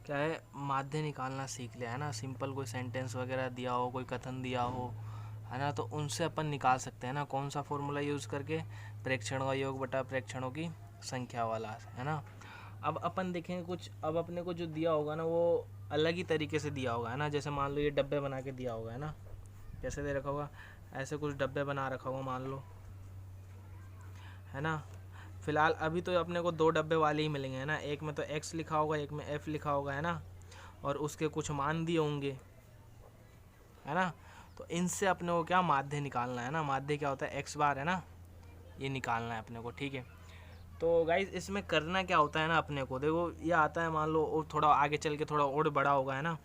क्या है, माध्य निकालना सीख लिया है ना। सिंपल कोई सेंटेंस वगैरह दिया हो, कोई कथन दिया हो, है ना, तो उनसे अपन निकाल सकते हैं ना। कौन सा फॉर्मूला यूज़ करके? प्रेक्षणों का योग बटा प्रेक्षणों की संख्या वाला, है ना। अब अपन देखेंगे कुछ, अब अपने को जो दिया होगा ना वो अलग ही तरीके से दिया होगा, है ना। जैसे मान लो ये डब्बे बना के दिया होगा, है ना। कैसे दे रखा होगा? ऐसे कुछ डब्बे बना रखा होगा मान लो, है ना। फिलहाल अभी तो अपने को दो डब्बे वाले ही मिलेंगे, है ना। एक में तो x लिखा होगा, एक में f लिखा होगा, है ना, और उसके कुछ मान दिए होंगे, है ना। तो इनसे अपने को क्या माध्य निकालना है ना। माध्य क्या होता है? x बार, है ना, ये निकालना है अपने को, ठीक है। तो गाइज इसमें करना क्या होता है ना, अपने को देखो ये आता है, मान लो और थोड़ा आगे चल के थोड़ा और बड़ा होगा, है ना।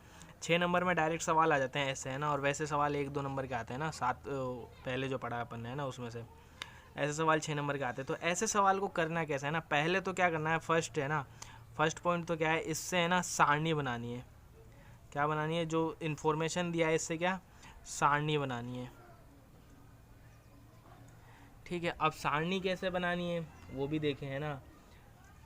6 नंबर में डायरेक्ट सवाल आ जाते हैं ऐसे, है ना। और वैसे सवाल 1-2 नंबर के आते हैं ना, 7 पहले जो पढ़ा अपन ने, है ना, उसमें से ऐसे सवाल 6 नंबर के आते हैं। तो ऐसे सवाल को करना कैसे है ना, पहले तो क्या करना है, फर्स्ट है ना, फर्स्ट पॉइंट तो क्या है, इससे है ना सारणी बनानी है। क्या बनानी है? जो इन्फॉर्मेशन दिया है इससे क्या सारणी बनानी है, ठीक है। अब सारणी कैसे बनानी है वो भी देखें, है ना,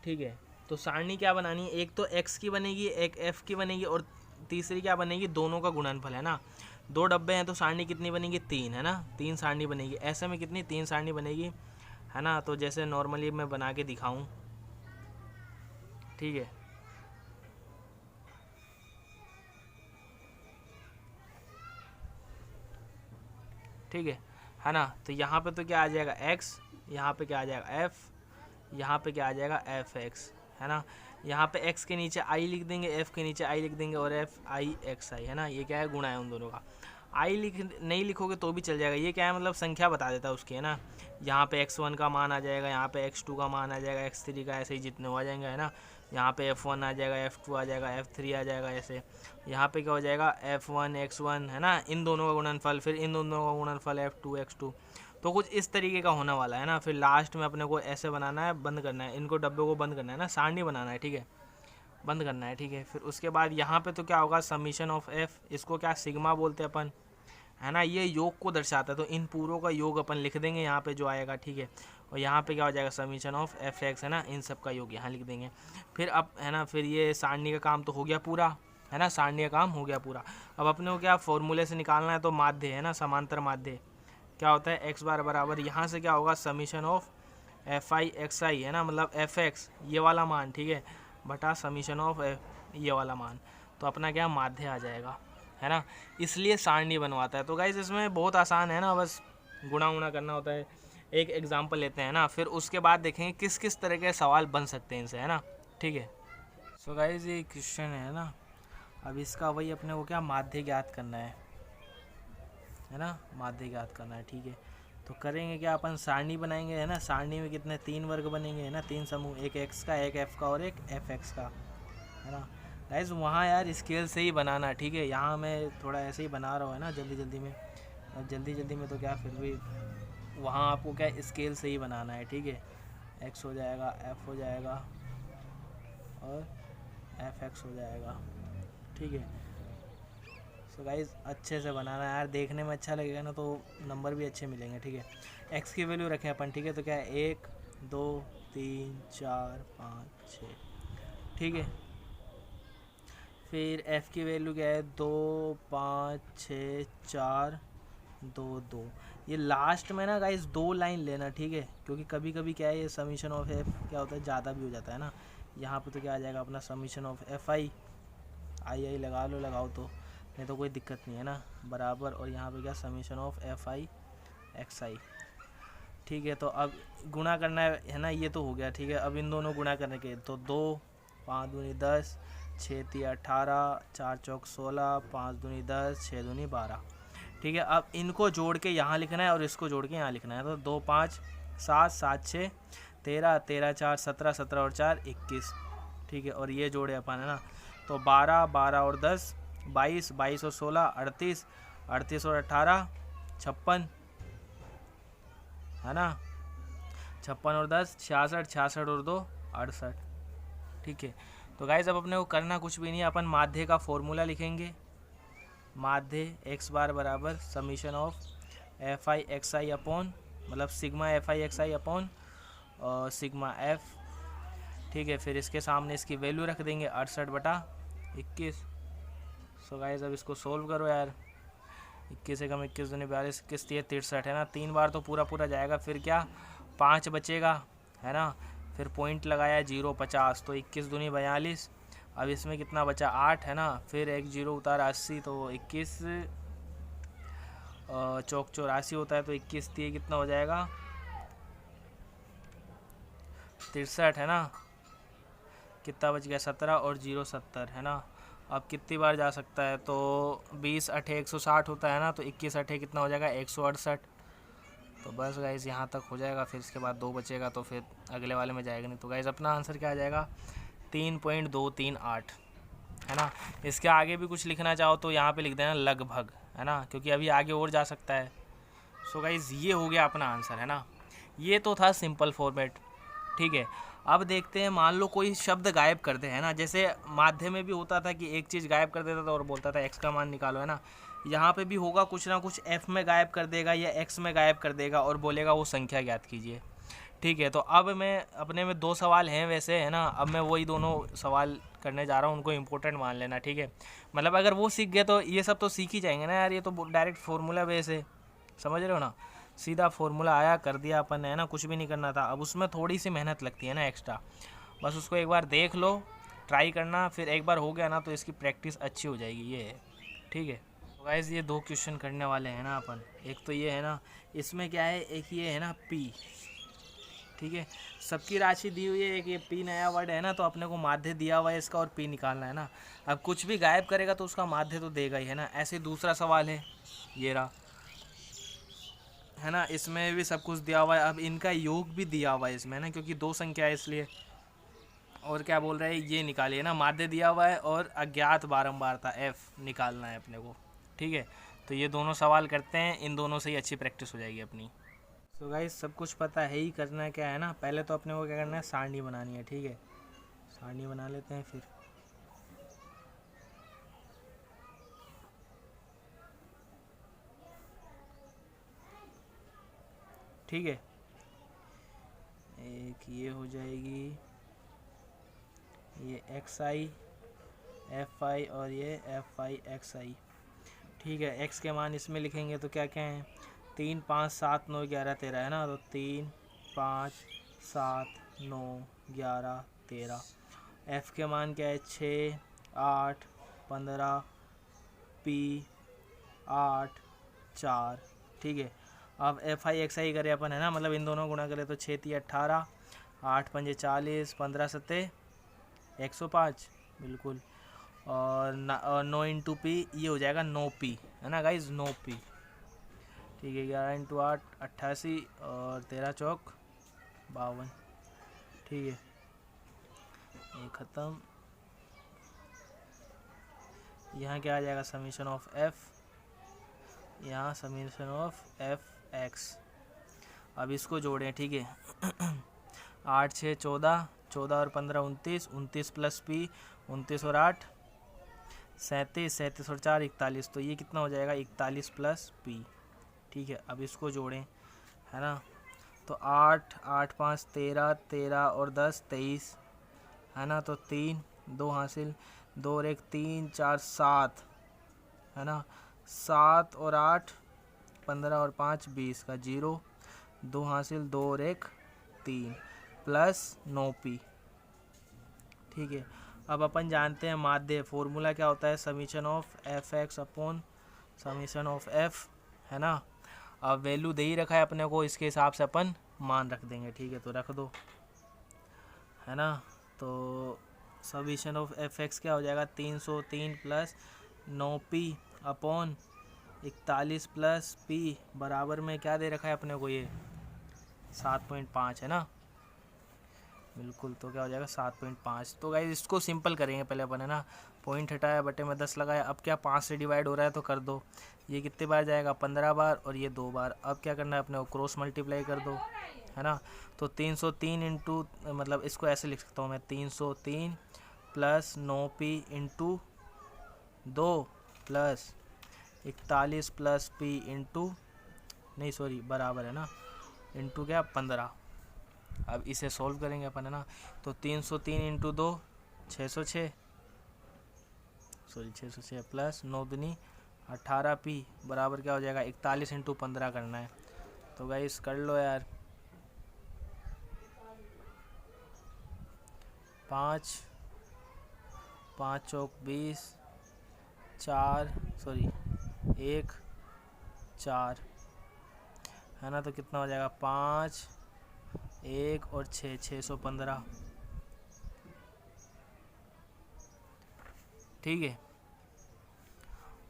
ठीक है। तो सारणी क्या बनानी है, एक तो x की बनेगी, एक f की बनेगी, और तीसरी क्या बनेगी, दोनों का गुणनफल, है ना। दो डब्बे हैं तो सारणी कितनी बनेगी? 3, है ना। 3 सारणी बनेगी। ऐसे में कितनी? 3 सारणी बनेगी, है ना। तो जैसे नॉर्मली मैं बना के दिखाऊं, ठीक है, ठीक है ना। तो यहाँ पे तो क्या आ जाएगा x, यहाँ पे क्या आ जाएगा f, यहाँ पे क्या आ जाएगा एफ एक्स, है ना। यहाँ पे x के नीचे i लिख देंगे, f के नीचे i लिख देंगे, और एफ आई एक्स आई, है ना। ये क्या है? गुणा है उन दोनों का। आई नहीं लिखोगे तो भी चल जाएगा। ये क्या है? मतलब संख्या बता देता है उसकी, है ना। यहाँ पे x1 का मान आ जाएगा, यहाँ पे x2 का मान आ जाएगा, x3 का, ऐसे ही जितने हो जाएंगे, है ना। यहाँ पे f1 आ जाएगा, f2 आ जाएगा, f3 आ जाएगा, ऐसे। यहाँ पे क्या हो जाएगा? f1 x1, है ना, इन दोनों का गुणनफल, फिर इन दोनों का गुणनफल f2 x2। तो कुछ इस तरीके का होने वाला है ना। फिर लास्ट में अपने को ऐसे बनाना है, बंद करना है, इनको डब्बे को बंद करना है ना, सारणी बनाना है, ठीक है, बंद करना है, ठीक है। फिर उसके बाद यहाँ पे तो क्या होगा? समीशन ऑफ एफ, इसको क्या सिग्मा बोलते हैं अपन, है ना। ये योग को दर्शाता है, तो इन पूरों का योग अपन लिख देंगे यहाँ पे जो आएगा, ठीक है। और यहाँ पे क्या हो जाएगा? समीशन ऑफ एफ एक्स, है ना, इन सब का योग यहाँ लिख देंगे। फिर अब, है ना, फिर ये सारणी का काम तो हो गया पूरा, है ना, सारणी का काम हो गया पूरा। अब अपने को क्या फॉर्मूले से निकालना है, तो माध्य, है ना, समांतर माध्य क्या होता है? एक्स बार बराबर, यहाँ से क्या होगा? Summation of F I X I, है ना, मतलब एफ एक्स ये वाला मान, ठीक है, बटा समीशन ऑफ ये वाला मान। तो अपना क्या माध्य आ जाएगा, है ना। इसलिए सारणी बनवाता है। तो गाइज इसमें बहुत आसान है ना, बस गुणा उणा करना होता है। एक एग्जाम्पल लेते हैं ना, फिर उसके बाद देखेंगे किस किस तरह के सवाल बन सकते हैं इनसे, है ना, ठीक है। सो गाइज ये क्वेश्चन है ना, अब इसका वही अपने को क्या माध्य ज्ञात करना है ना, माध्य ज्ञात करना है, ठीक है। तो करेंगे क्या, अपन सारणी बनाएंगे, है ना। सारणी में कितने? 3 वर्ग बनेंगे, है ना, 3 समूह, एक x का, एक f का, और एक एफ एक्स का, है ना। गाइस वहाँ यार स्केल से ही बनाना, ठीक है। यहाँ मैं थोड़ा ऐसे ही बना रहा हूँ, है ना, जल्दी जल्दी में। अब जल्दी जल्दी में तो क्या, फिर भी वहाँ आपको क्या स्केल से ही बनाना है, ठीक है। x हो जाएगा, f हो जाएगा, और एफ एक्स हो जाएगा, ठीक है। सो गाइज अच्छे से बनाना यार, देखने में अच्छा लगेगा ना तो नंबर भी अच्छे मिलेंगे, ठीक है। एक्स की वैल्यू रखें अपन, ठीक है। तो क्या है? 1 2 3 4 5 6, ठीक है। फिर एफ़ की वैल्यू क्या है? 2 5 6 4 2 2। ये लास्ट में ना गाइज 2 लाइन लेना, ठीक है, क्योंकि कभी कभी क्या है, ये समीशन ऑफ एफ क्या होता है, ज़्यादा भी हो जाता है ना। यहाँ पे तो क्या आ जाएगा अपना समीशन ऑफ एफ आई आई आई लगा लो, लगाओ तो, नहीं तो कोई दिक्कत नहीं, है ना, बराबर। और यहाँ पे क्या summation of F I X I, ठीक है। तो अब गुणा करना है ना, ये तो हो गया, ठीक है। अब इन दोनों गुणा करने के, तो 2 5 दूनी 10, 6 3 18, 4 चौक 16, 5 दूनी 10, 6 दूनी 12, ठीक है। अब इनको जोड़ के यहाँ लिखना है और इसको जोड़ के यहाँ लिखना है। तो 2 5 7 7 6 13 13 4 17 17 और 4 21, ठीक है। और ये जोड़े अपन, है ना, तो 12 12 और 10 22 22 और 16 38 38 और 18 56, है ना, 56 और 10 66 66 और 2 68, ठीक है। तो गाइज अब अपने को करना कुछ भी नहीं है, अपन माध्य का फॉर्मूला लिखेंगे। माध्य एक्स बार बराबर summation of F I X I upon, मतलब sigma F I X I upon sigma F, ठीक है। फिर इसके सामने इसकी वैल्यू रख देंगे 68 बटा 21। सो गाइस अब इसको सोल्व करो यार। 21 से कम 21 दूनी 42, 21 3 63 है ना। 3 बार तो पूरा पूरा जाएगा, फिर क्या 5 बचेगा है ना। फिर पॉइंट लगाया 0 50, तो 21 दूनी 42। अब इसमें कितना बचा 8 है ना। फिर एक 0 उतारा 80, तो 21 चौक 84 होता है, तो 21 3 कितना हो जाएगा 63 है ना। कितना बच गया 17 और 0 70 है ना। अब कितनी बार जा सकता है, तो 20 अठे 160 होता है ना, तो 21 अठे कितना हो जाएगा 168। तो बस गाइस यहाँ तक हो जाएगा, फिर इसके बाद 2 बचेगा, तो फिर अगले वाले में जाएगा नहीं। तो गाइस अपना आंसर क्या आ जाएगा 3.238 है ना। इसके आगे भी कुछ लिखना चाहो तो यहाँ पे लिख देना लगभग है ना, क्योंकि अभी आगे और जा सकता है। सो गाइस ये हो गया अपना आंसर है ना। ये तो था सिंपल फॉर्मेट, ठीक है। अब देखते हैं, मान लो कोई शब्द गायब कर दे है ना। जैसे माध्य में भी होता था कि एक चीज़ गायब कर देता था और बोलता था एक्स का मान निकालो है ना। यहाँ पे भी होगा कुछ ना कुछ, एफ में गायब कर देगा या एक्स में गायब कर देगा और बोलेगा वो संख्या ज्ञात कीजिए, ठीक है। तो अब मैं अपने में 2 सवाल हैं वैसे है ना। अब मैं वही दोनों सवाल करने जा रहा हूँ, उनको इम्पोर्टेंट मान लेना, ठीक है। मतलब अगर वो सीख गए तो ये सब तो सीख ही जाएंगे ना यार। ये तो डायरेक्ट फार्मूला बेस है, समझ रहे हो ना। सीधा फार्मूला आया कर दिया अपन ने है ना, कुछ भी नहीं करना था। अब उसमें थोड़ी सी मेहनत लगती है ना एक्स्ट्रा, बस उसको एक बार देख लो, ट्राई करना, फिर एक बार हो गया ना तो इसकी प्रैक्टिस अच्छी हो जाएगी, ये है, ठीक है। तो गाइस ये 2 क्वेश्चन करने वाले हैं ना अपन। एक तो ये है ना, इसमें क्या है, एक ये है ना पी, ठीक है। सबकी राशि दी हुई है, एक ये पी नया वर्ड है ना, तो अपने को माध्य दिया हुआ है इसका और पी निकालना है ना। अब कुछ भी गायब करेगा तो उसका माध्य तो देगा ही है ना। ऐसे दूसरा सवाल है ये रहा है ना, इसमें भी सब कुछ दिया हुआ है। अब इनका योग भी दिया हुआ है इसमें ना, क्योंकि 2 संख्या है इसलिए। और क्या बोल रहे हैं, ये निकालिए ना, माध्य दिया हुआ है और अज्ञात बारंबारता एफ निकालना है अपने को, ठीक है। तो ये दोनों सवाल करते हैं, इन दोनों से ही अच्छी प्रैक्टिस हो जाएगी अपनी। सो गाइस सब कुछ पता है ही, करना क्या है ना, पहले तो अपने को क्या करना है, सारणी बनानी है, ठीक है। सारणी बना लेते हैं फिर। ठीक है, एक ये हो जाएगी, ये एक्स आई एफ आई और ये एफ आई एक्स आई, ठीक है। एक्स के मान इसमें लिखेंगे तो क्या क्या हैं, 3 5 7 9 11 13 है ना। तो 3 5 7 9 11 13। एफ के मान क्या है, 6 8 15 पी 8 4, ठीक है। अब एफ आई एक्स आई करें अपन है ना, मतलब इन दोनों गुणा करें तो 6 3 18, 8 5 40, 15 7 105 बिल्कुल। और 9 इंटू पी ये हो जाएगा 9 पी है ना गाइज, 9 पी, ठीक है। 11 इंटू 8 88 और 13 चौक 52, ठीक है। ये ख़त्म। यहाँ क्या आ जाएगा, समीशन ऑफ एफ, यहाँ समीशन ऑफ एफ एक्स। अब इसको जोड़ें, ठीक है। 8 6 14, 14 और 15 29, 29 प्लस पी 29 और 8 37, 37 और 4 41, तो ये कितना हो जाएगा 41 प्लस पी, ठीक है। अब इसको जोड़ें है ना, तो 8 8 5 13, 13 और 10 23 है ना। तो 3 2 हासिल, 2 और 1 3 4 7 है ना। 7 और 8 15 और 5 20 का 0, 2 हासिल, 2 और 1 3 प्लस 9 पी, ठीक है। अब अपन जानते हैं माध्य, फॉर्मूला क्या होता है, summation of F x upon summation of F है ना। अब वैल्यू दे ही रखा है अपने को, इसके हिसाब से अपन मान रख देंगे, ठीक है। तो रख दो है ना। तो समीशन ऑफ एफ एक्स क्या हो जाएगा, 303 plus 9 P upon 41 plus P बराबर में क्या दे रखा है अपने को, ये 7.5 है ना, बिल्कुल। तो क्या हो जाएगा 7.5। तो गाइस इसको सिंपल करेंगे पहले अपन है ना। पॉइंट हटाया, बटे में 10 लगाया। अब क्या 5 से डिवाइड हो रहा है तो कर दो। ये कितने बार जाएगा, 15 बार, और ये 2 बार। अब क्या करना है अपने को, क्रॉस मल्टीप्लाई कर दो है ना। तो 303 इंटू, मतलब इसको ऐसे लिख सकता हूँ मैं, 303 plus 9p into 2 plus 41 plus p into, नहीं सॉरी बराबर है ना, इंटू क्या 15। अब इसे सॉल्व करेंगे अपन है ना। तो 303 इंटू 2 606 सॉरी 606 प्लस 9 दूनी 18p बराबर क्या हो जाएगा 41 इंटू 15 करना है। तो गाइस कर लो यार, 5 5 चौक 20, 1 4 है ना। तो कितना हो जाएगा 5 1 और 6 615, ठीक है।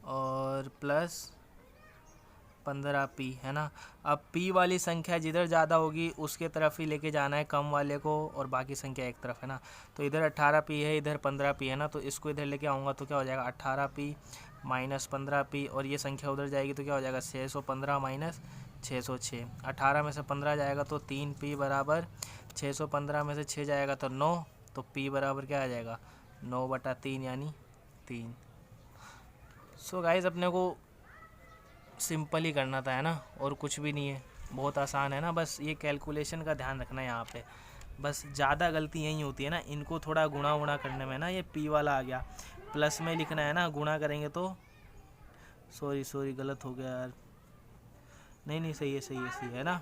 और प्लस 15p है ना। अब p वाली संख्या जिधर ज़्यादा होगी उसके तरफ ही लेके जाना है कम वाले को, और बाकी संख्या एक तरफ है ना। तो इधर 18p है, इधर 15p है ना, तो इसको इधर लेके आऊँगा तो क्या हो जाएगा 18p माइनस 15p, और ये संख्या उधर जाएगी तो क्या हो जाएगा 615 माइनस 606। 18 में से 15 जाएगा तो 3p बराबर 615 में से 6 जाएगा तो 9, तो p बराबर क्या आ जाएगा 9/3 यानी 3। सो गाइस अपने को सिंपल ही करना था है ना, और कुछ भी नहीं है, बहुत आसान है ना। बस ये कैलकुलेशन का ध्यान रखना है यहाँ पे, बस ज़्यादा गलती यही होती है ना, इनको थोड़ा गुणा वुणा करने में ना। ये p वाला आ गया, प्लस में लिखना है ना, गुणा करेंगे तो सॉरी गलत हो गया यार, नहीं सही है ना,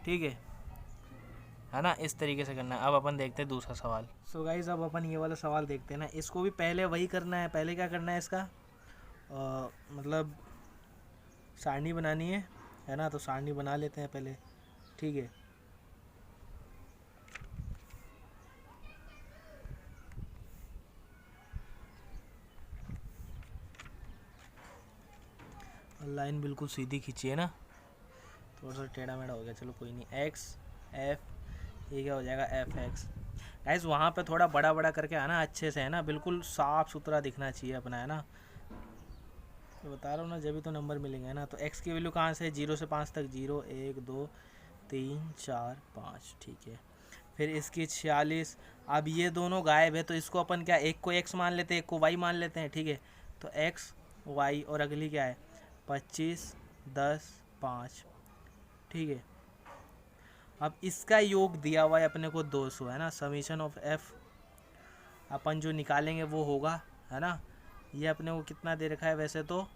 ठीक है ना। इस तरीके से करना है। अब अपन देखते हैं दूसरा सवाल। सो गाइस अब अपन ये वाला सवाल देखते हैं ना, इसको भी पहले वही करना है। पहले क्या करना है इसका मतलब सारणी बनानी है ना, तो सारणी बना लेते हैं पहले, ठीक है। लाइन बिल्कुल सीधी खींची है ना, थोड़ा सा टेढ़ा मेढ़ा हो गया, चलो कोई नहीं। एक्स एफ ये क्या हो जाएगा एफ एक्स। गाइस वहाँ पे थोड़ा बड़ा बड़ा करके आना अच्छे से है ना, बिल्कुल साफ सुथरा दिखना चाहिए अपना है ना, तो बता रहा हूँ ना, जब भी तो नंबर मिलेंगे ना। तो x की वैल्यू कहाँ से 0 से 5 तक 0 1 2 3 4 5, ठीक है। फिर इसकी 46, अब ये दोनों गायब है तो इसको अपन क्या एक को x मान लेते हैं, एक को y मान लेते हैं, ठीक है। तो x y और अगली क्या है 25 10 5, ठीक है। अब इसका योग दिया हुआ है अपने को 200 है ना। समीशन ऑफ f अपन जो निकालेंगे वो होगा है ना, ये अपने को कितना दे रखा है वैसे तो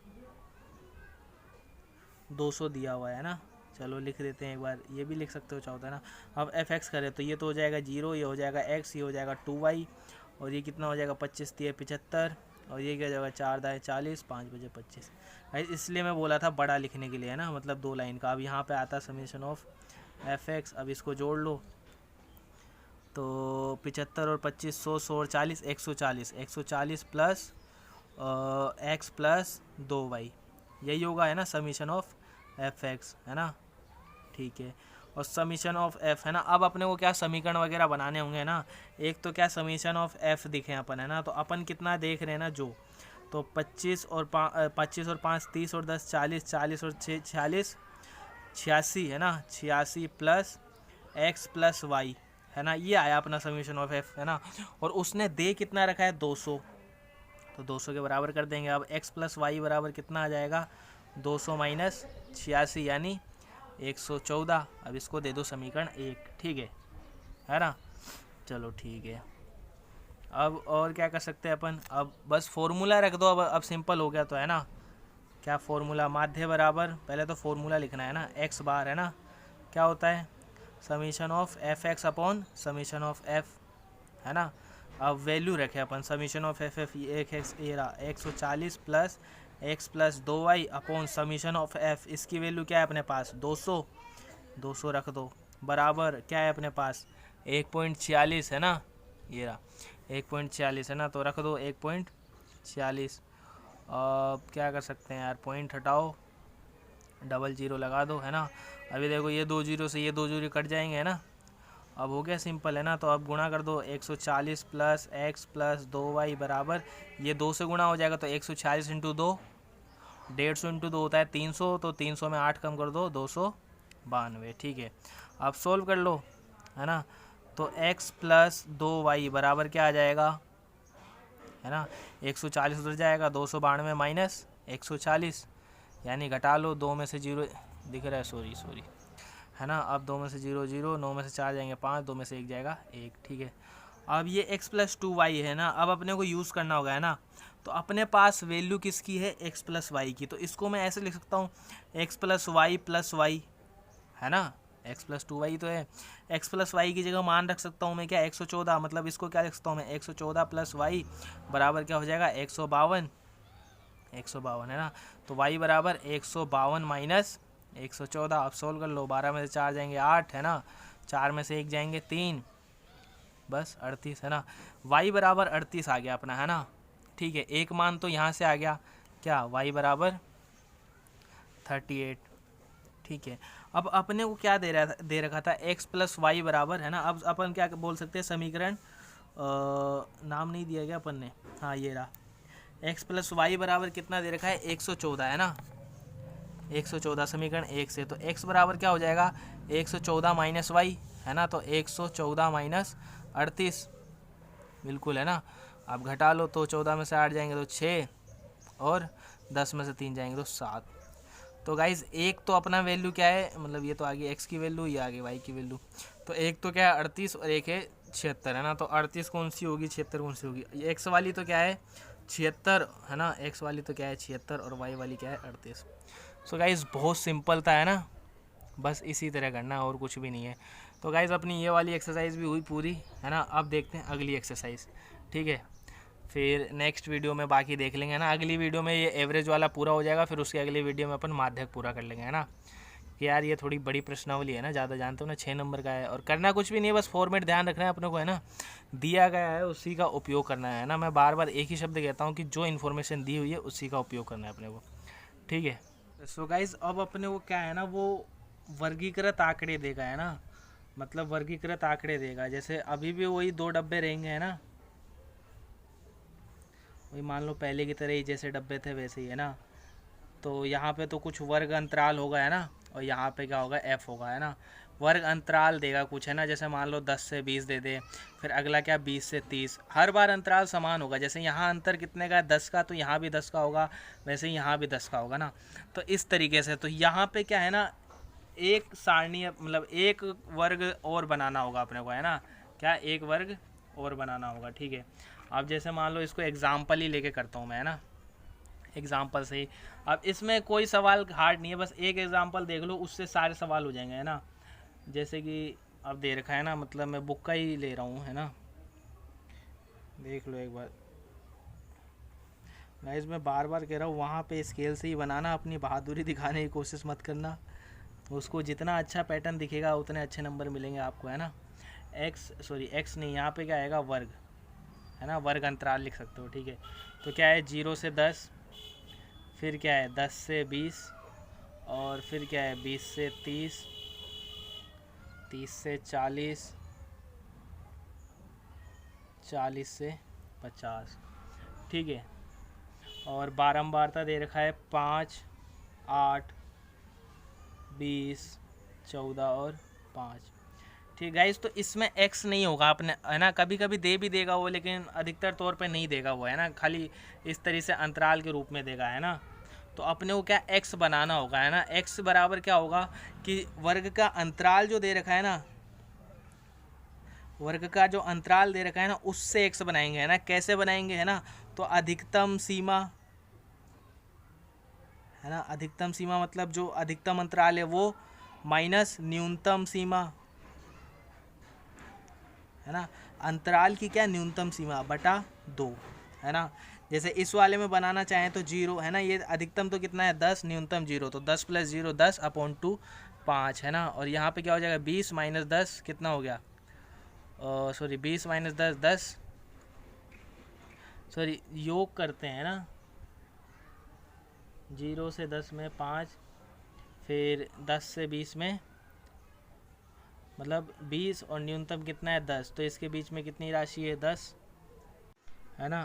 200 दिया हुआ है ना। चलो लिख देते हैं एक बार, ये भी लिख सकते हो चाहो है ना। अब एफ एक्स करें तो ये तो हो जाएगा 0, ये हो जाएगा x, ये हो जाएगा 2y, और ये कितना हो जाएगा 25 3 75, और ये क्या हो जाएगा 4 दाएँ 40 5 बजे 25। इसलिए मैं बोला था बड़ा लिखने के लिए है ना, मतलब 2 लाइन का। अब यहाँ पे आता समीशन ऑफ एफ एक्स, अब इसको जोड़ लो तो 75 और 25 100 और 40 140 प्लस x प्लस 2y, यही होगा है ना समीशन ऑफ एफ एक्स है ना, ठीक है। और समीशन ऑफ f है ना। अब अपने को क्या समीकरण वगैरह बनाने होंगे ना। एक तो क्या समीशन ऑफ f दिखे अपन है ना, तो अपन कितना देख रहे हैं ना जो, तो 25 और 5 30 और 10 40 40 और 6 46 86 है ना, 86 प्लस x प्लस y है ना, ये आया अपना समीशन ऑफ f है ना। और उसने दे कितना रखा है 200, तो 200 के बराबर कर देंगे। अब x प्लस वाई बराबर कितना आ जाएगा 200 माइनस 86 यानी 114। अब इसको दे दो समीकरण 1, ठीक है ना। चलो ठीक है। अब और क्या कर सकते हैं अपन, अब बस फॉर्मूला रख दो। अब सिंपल हो गया तो है ना। क्या फॉर्मूला, माध्य बराबर, पहले तो फॉर्मूला लिखना है ना, x बार है ना, क्या होता है summation of F x upon summation of f है ना। अब वैल्यू रखे अपन समीशन ऑफ एफ एफ एक एक्स ये रहा 140 plus x plus 2y upon summation of f, इसकी वैल्यू क्या है अपने पास 200 रख दो, बराबर क्या है अपने पास 1.46 है ना, ये रहा 1.46 है ना, तो रख दो 1.46। अब क्या कर सकते हैं यार, पॉइंट हटाओ, डबल जीरो लगा दो है ना। अभी देखो ये 2 जीरो से ये 2 जीरो कट जाएंगे है ना। अब हो गया सिंपल है ना। तो अब गुणा कर दो 140 प्लस x प्लस 2y बराबर, ये 2 से गुणा हो जाएगा तो 140 इंटू 2, 150 इंटू 2 होता है 300, तो 300 में 8 कम कर दो 292, ठीक है। अब सोल्व कर लो है ना। तो x प्लस 2y बराबर क्या आ जाएगा है ना, 140 उधर जाएगा, 292 माइनस 140 यानी घटा लो, 2 में से 0 दिख रहा है, सॉरी है ना। अब 2 में से 0 0, 9 में से 4 जाएंगे 5, 2 में से 1 जाएगा 1, ठीक है। अब ये x प्लस 2y है ना, अब अपने को यूज़ करना होगा है ना। तो अपने पास वैल्यू किसकी है, x प्लस वाई की, तो इसको मैं ऐसे लिख सकता हूँ x प्लस वाई है ना, x प्लस 2y तो है, x प्लस वाई की जगह मान रख सकता हूँ मैं क्या 114, मतलब इसको क्या लिख सकता हूँ मैं 114 प्लस वाई बराबर क्या हो जाएगा 152 है ना। तो y बराबर 152 माइनस 114, आप सोल्व कर लो, 12 में से 4 जाएंगे 8 है ना, 4 में से 1 जाएंगे 3, बस 38 है ना। y बराबर 38 आ गया अपना है ना। ठीक है, एक मान तो यहाँ से आ गया क्या, y बराबर 38। ठीक है, अब अपने को क्या दे रखा था x प्लस वाई बराबर है ना। अब अपन क्या बोल सकते हैं, समीकरण नाम नहीं दिया गया अपन ने, हाँ ये रहा, x प्लस वाई बराबर कितना दे रखा है 114 है ना, 114 समीकरण 1 से। तो x बराबर क्या हो जाएगा 114 माइनस वाई है ना, तो 114 माइनस 38 बिल्कुल है ना। आप घटा लो तो 14 में से 8 जाएंगे तो 6 और 10 में से 3 जाएंगे तो 7। तो गाइज़ एक तो अपना वैल्यू क्या है, मतलब ये तो आगे x की वैल्यू, ये आगे y की वैल्यू। तो एक तो क्या है 38 और एक है 76 है ना। तो 38 कौन सी होगी, 76 कौन सी होगी, ये x वाली तो क्या है 76 है ना, x वाली तो क्या है 76 और y वाली क्या है 38। सो गाइज़ बहुत सिंपल था है ना, बस इसी तरह करना है और कुछ भी नहीं है। तो गाइज़ अपनी ये वाली एक्सरसाइज भी हुई पूरी है ना। अब देखते हैं अगली एक्सरसाइज, ठीक है, फिर नेक्स्ट वीडियो में बाकी देख लेंगे है ना। अगली वीडियो में ये एवरेज वाला पूरा हो जाएगा, फिर उसकी अगली वीडियो में अपन माध्यक पूरा कर लेंगे है ना। कि यार ये थोड़ी बड़ी प्रश्नावली है ना, ज़्यादा जानते हो ना, 6 नंबर का है और करना कुछ भी नहीं है, बस फॉर्मेट ध्यान रखना है अपने को है ना, दिया गया है उसी का उपयोग करना है ना। मैं बार बार एक ही शब्द कहता हूँ कि जो इन्फॉर्मेशन दी हुई है उसी का उपयोग करना है अपने को, ठीक है। सो गाइज अब अपने को क्या है ना, वो वर्गीकृत आंकड़े देगा है ना, मतलब वर्गीकृत आंकड़े देगा। जैसे अभी भी वही 2 डब्बे रहेंगे है ना, वही मान लो पहले की तरह ही जैसे डब्बे थे वैसे ही है ना। तो यहाँ पे तो कुछ वर्ग अंतराल होगा है ना, और यहाँ पे क्या होगा f होगा है ना। वर्ग अंतराल देगा कुछ है ना, जैसे मान लो 10 से 20 दे दे, फिर अगला क्या 20 से 30। हर बार अंतराल समान होगा, जैसे यहाँ अंतर कितने का है 10 का, तो यहाँ भी 10 का होगा, वैसे ही यहाँ भी 10 का होगा ना। तो इस तरीके से तो यहाँ पे क्या है ना, एक सारणी मतलब एक वर्ग और बनाना होगा अपने को है ना, क्या एक वर्ग और बनाना होगा, ठीक है। अब जैसे मान लो इसको एग्जाम्पल ही लेके करता हूँ मैं है ना, एग्जाम्पल से ही। अब इसमें कोई सवाल हार्ड नहीं है, बस एक एग्जाम्पल देख लो उससे सारे सवाल हो जाएंगे है ना। जैसे कि अब दे रखा है ना, मतलब मैं बुक का ही ले रहा हूँ है ना, देख लो एक बार गाइस, मैं बार बार कह रहा हूँ वहाँ पे स्केल से ही बनाना, अपनी बहादुरी दिखाने की कोशिश मत करना। उसको जितना अच्छा पैटर्न दिखेगा उतने अच्छे नंबर मिलेंगे आपको है ना। एक्स नहीं, यहाँ पे क्या आएगा वर्ग है ना, वर्ग अंतराल लिख सकते हो, ठीक है। तो क्या है 0 से 10, फिर क्या है 10 से 20, और फिर क्या है 20 से 30, 30 से 40, 40 से 50, ठीक है। और बारंबारता दे रखा है 5, 8, 20, 14 और 5, ठीक गाइस। तो इसमें x नहीं होगा अपने है ना, कभी कभी दे भी देगा वो, लेकिन अधिकतर तौर पे नहीं देगा वो है ना, खाली इस तरह से अंतराल के रूप में देगा है ना। तो अपने को क्या x बनाना होगा है ना। x बराबर क्या होगा कि वर्ग का अंतराल जो दे रखा है ना, वर्ग का जो अंतराल दे रखा है ना उससे x बनाएंगे है ना। कैसे बनाएंगे है ना, तो अधिकतम सीमा है ना, अधिकतम सीमा मतलब जो अधिकतम अंतराल है वो माइनस न्यूनतम सीमा है ना, अंतराल की क्या न्यूनतम सीमा बटा 2 है ना। जैसे इस वाले में बनाना चाहें तो 0 है ना, ये अधिकतम तो कितना है 10, न्यूनतम 0, तो 10 + 0 10 अपॉन 2 5 है ना। और यहाँ पे क्या हो जाएगा 20 - 10 कितना हो गया, 20 - 10 10, योग करते हैं ना, 0 से 10 में 5, फिर 10 से 20 में मतलब 20 और न्यूनतम कितना है 10, तो इसके बीच में कितनी राशि है 10 है ना।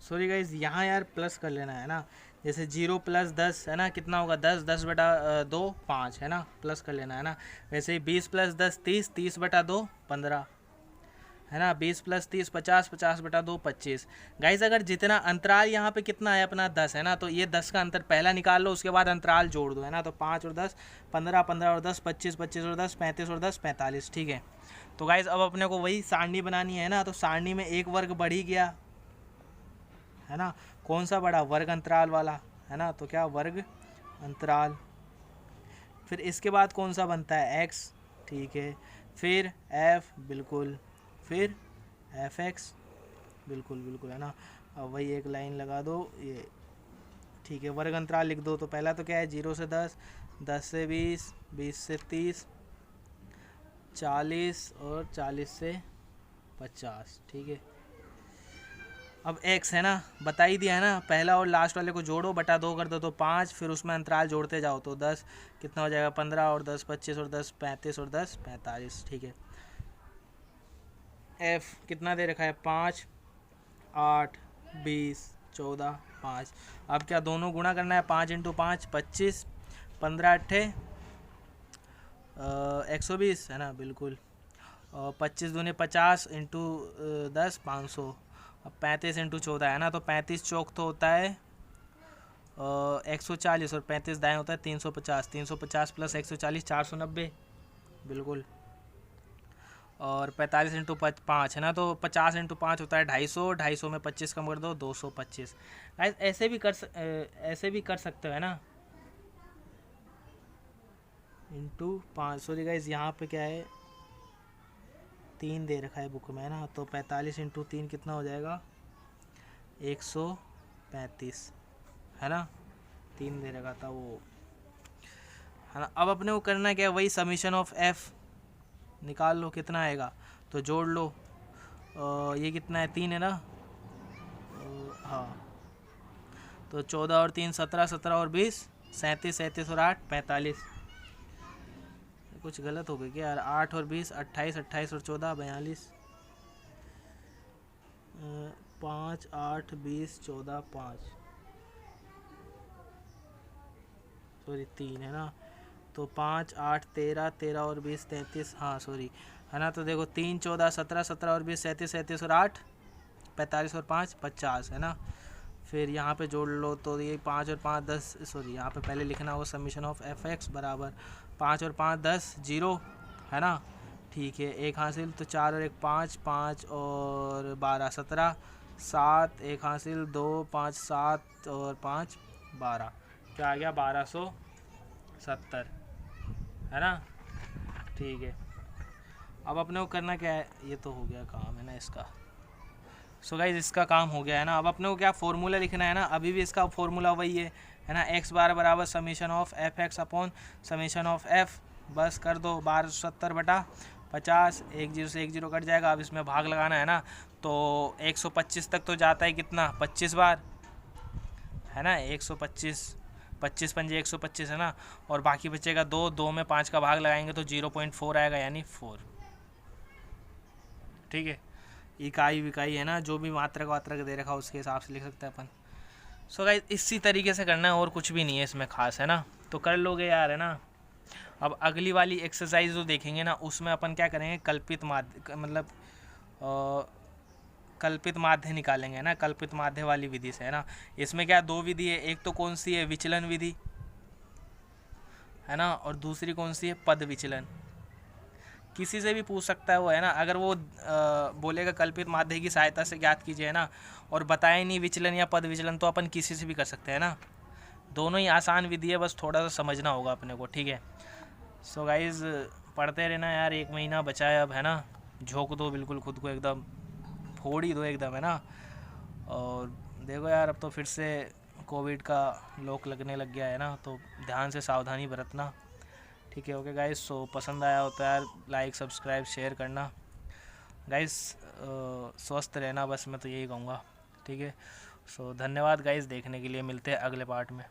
सॉरी गाइज यहाँ यार प्लस कर लेना है ना, जैसे 0 + 10 है ना कितना होगा 10, 10 बटा 2 5 है ना, प्लस कर लेना है ना। वैसे ही 20 + 10 30, 30 बटा 2 15 है ना। 20 + 30 50, 50/2 25। गाइस अगर जितना अंतराल यहाँ पे कितना है अपना 10 है ना, तो ये 10 का अंतर पहला निकाल लो, उसके बाद अंतराल जोड़ दो, है ना। तो 5 और 10 15, 15 और 10 25, 25 और 10 35 और 10 45, ठीक है। तो गाइस अब अपने को वही सारणी बनानी है ना, तो सारणी में एक वर्ग बढ़ ही गया, है ना। कौन सा बड़ा? वर्ग अंतराल वाला, है ना। तो क्या? वर्ग अंतराल। फिर इसके बाद कौन सा बनता है? x, ठीक है। फिर f, बिल्कुल। फिर fx, बिल्कुल बिल्कुल, है ना। अब वही एक लाइन लगा दो ये, ठीक है। वर्ग अंतराल लिख दो। तो पहला तो क्या है? 0 से 10, 10 से 20, 20 से 30, 40 और 40 से 50, ठीक है। अब x है ना, बता ही दिया है ना, पहला और लास्ट वाले को जोड़ो, बटा 2 कर दो तो 5, फिर उसमें अंतराल जोड़ते जाओ तो 10, कितना हो जाएगा? 15 और 10 25 और 10 35 और 10 45, ठीक है। f कितना दे रखा है? 5 8 20 14 5। अब क्या दोनों गुणा करना है? 5 × 5 25, 15 8 120, है ना, बिल्कुल। 25 दूने 50 × 10 500। अब 35 × 14 है ना, तो 35 चौक तो होता है 140 और 35 दाएं होता है 350। 350 + 140 490, बिल्कुल। और 45 × 5 है ना, तो 50 × 5 होता है 250। 250 में 25 कम कर दो 225। ऐसे भी कर सकते हो, है ना। × 5, सॉरी गाइस यहाँ पे क्या है? 3 दे रखा है बुक में, है ना। तो 45 × 3 कितना हो जाएगा? 135, है ना। 3 दे रखा था वो, है ना। अब अपने को करना क्या है? वही समीशन ऑफ f निकाल लो, कितना आएगा तो जोड़ लो। ये कितना है? 3 है ना। हाँ, तो 14 और 3 17, 17 और 20 37, 37 और 8 45। कुछ गलत हो गया क्या यार? 8 और 20 28, 28 और 14 42। 5 8 20 14 5, सॉरी 3 है ना। तो 5 8 13, 13 और 20 33, हाँ सॉरी, है ना। तो देखो 3 14 17, 17 और 20 37, 37 और 8 45 और 5 50, है ना। फिर यहाँ पे जोड़ लो तो ये 5 और 5 10, सॉरी यहाँ पे पहले लिखना होगा समीशन ऑफ fx बराबर 5 और 5 10 0, है ना, ठीक है। एक हासिल, तो 4 और 1 5, 5 और 12 17, 7 एक हासिल 2 5 7 और 5 12, क्या आ गया? 1270, है ना, ठीक है। अब अपने को करना क्या है? ये तो हो गया काम, है ना इसका। सो गाइज इसका काम हो गया, है ना। अब अपने को क्या फॉर्मूला लिखना है ना, अभी भी इसका फॉर्मूला वही है ना। x बार बराबर summation of fx upon summation of f, बस कर दो 1270/50, 1 0 से 1 0 कट जाएगा। अब इसमें भाग लगाना है ना, तो 125 तक तो जाता है, कितना? 25 बार, है ना। 125 25 पंजे 125, है ना। और बाकी बचेगा 2, 2 में 5 का भाग लगाएंगे तो 0.4 आएगा, यानी 4, ठीक है। इकाई विकाई, है ना, जो भी मात्रक वात्रक दे रखा उसके हिसाब से लिख सकते हैं अपन। सो गाइस इसी तरीके से करना है, और कुछ भी नहीं है इसमें खास, है ना। तो कर लोगे यार, है ना। अब अगली वाली एक्सरसाइज जो देखेंगे ना, उसमें अपन क्या करेंगे? कल्पित माध्य, मतलब कल्पित माध्य निकालेंगे, है ना। कल्पित माध्य वाली विधि से, है ना। इसमें क्या 2 विधि है, एक तो कौन सी है? विचलन विधि, है ना, और दूसरी कौन सी है? पद विचलन। किसी से भी पूछ सकता है वो, है ना। अगर वो बोलेगा कल्पित माध्य की सहायता से ज्ञात कीजिए, है ना, और बताए नहीं विचलन या पद विचलन, तो अपन किसी से भी कर सकते हैं ना। दोनों ही आसान विधि है, बस थोड़ा सा समझना होगा अपने को, ठीक है। सो गाइज पढ़ते रहना यार, 1 महीना बचा है अब, है ना। झोंक दो बिल्कुल खुद को, एकदम फोड़ ही दो एकदम, है ना। और देखो यार, अब तो फिर से कोविड का लॉक लगने लग गया है ना, तो ध्यान से सावधानी बरतना, ठीक है। ओके गाइस, सो पसंद आया हो तो यार लाइक सब्सक्राइब शेयर करना गाइस। स्वस्थ रहना, बस मैं तो यही कहूँगा, ठीक है। सो धन्यवाद गाइस देखने के लिए, मिलते हैं अगले पार्ट में।